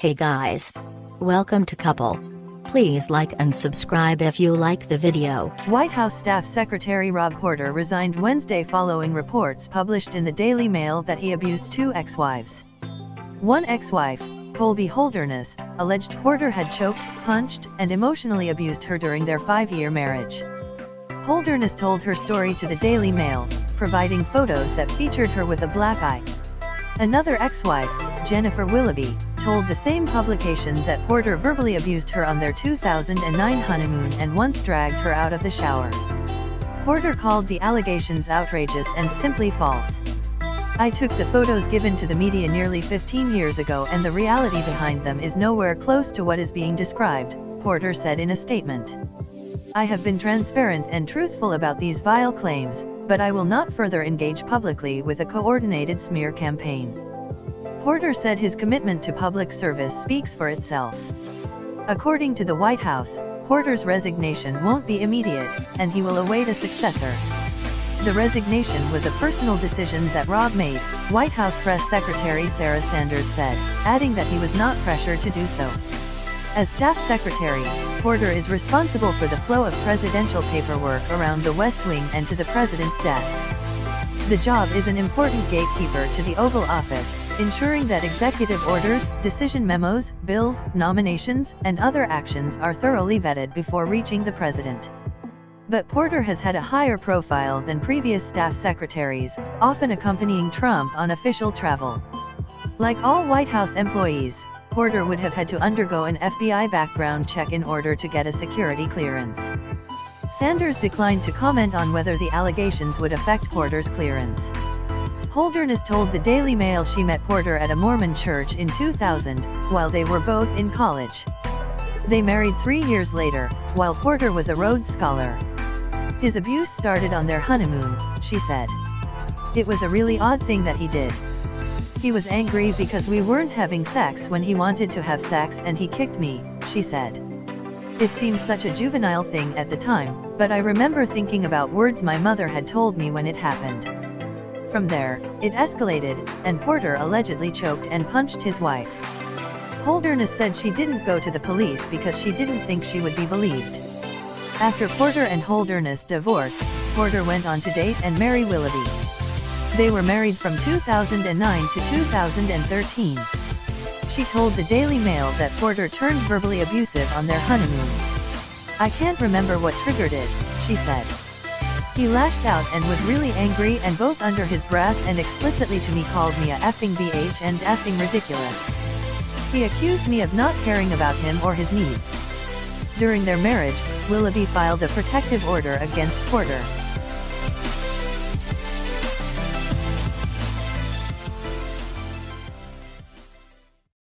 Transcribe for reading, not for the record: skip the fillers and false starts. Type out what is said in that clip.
Hey guys. Welcome to Couple. Please like and subscribe if you like the video. White House Staff Secretary Rob Porter resigned Wednesday following reports published in the Daily Mail that he abused two ex-wives. One ex-wife, Colby Holderness, alleged Porter had choked, punched, and emotionally abused her during their 5-year marriage. Holderness told her story to the Daily Mail, providing photos that featured her with a black eye. Another ex-wife, Jennifer Willoughby, told the same publication that Porter verbally abused her on their 2009 honeymoon and once dragged her out of the shower. Porter called the allegations outrageous and simply false. "I took the photos given to the media nearly 15 years ago and the reality behind them is nowhere close to what is being described," Porter said in a statement. "I have been transparent and truthful about these vile claims, but I will not further engage publicly with a coordinated smear campaign." Porter said his commitment to public service speaks for itself. According to the White House, Porter's resignation won't be immediate, and he will await a successor. The resignation was a personal decision that Rob made, White House Press Secretary Sarah Sanders said, adding that he was not pressured to do so. As staff secretary, Porter is responsible for the flow of presidential paperwork around the West Wing and to the president's desk. The job is an important gatekeeper to the Oval Office, ensuring that executive orders, decision memos, bills, nominations, and other actions are thoroughly vetted before reaching the president. But Porter has had a higher profile than previous staff secretaries, often accompanying Trump on official travel. Like all White House employees, Porter would have had to undergo an FBI background check in order to get a security clearance. Sanders declined to comment on whether the allegations would affect Porter's clearance. Holderness told the Daily Mail she met Porter at a Mormon church in 2000, while they were both in college. They married 3 years later, while Porter was a Rhodes Scholar. "His abuse started on their honeymoon," she said. "It was a really odd thing that he did. He was angry because we weren't having sex when he wanted to have sex and he kicked me," she said. "It seems such a juvenile thing at the time, but I remember thinking about words my mother had told me when it happened." From there, it escalated, and Porter allegedly choked and punched his wife. Holderness said she didn't go to the police because she didn't think she would be believed. After Porter and Holderness divorced, Porter went on to date and marry Willoughby. They were married from 2009 to 2013. She told the Daily Mail that Porter turned verbally abusive on their honeymoon. "I can't remember what triggered it," she said. "He lashed out and was really angry and both under his breath and explicitly to me called me a effing bitch and effing ridiculous. He accused me of not caring about him or his needs." During their marriage, Willoughby filed a protective order against Porter.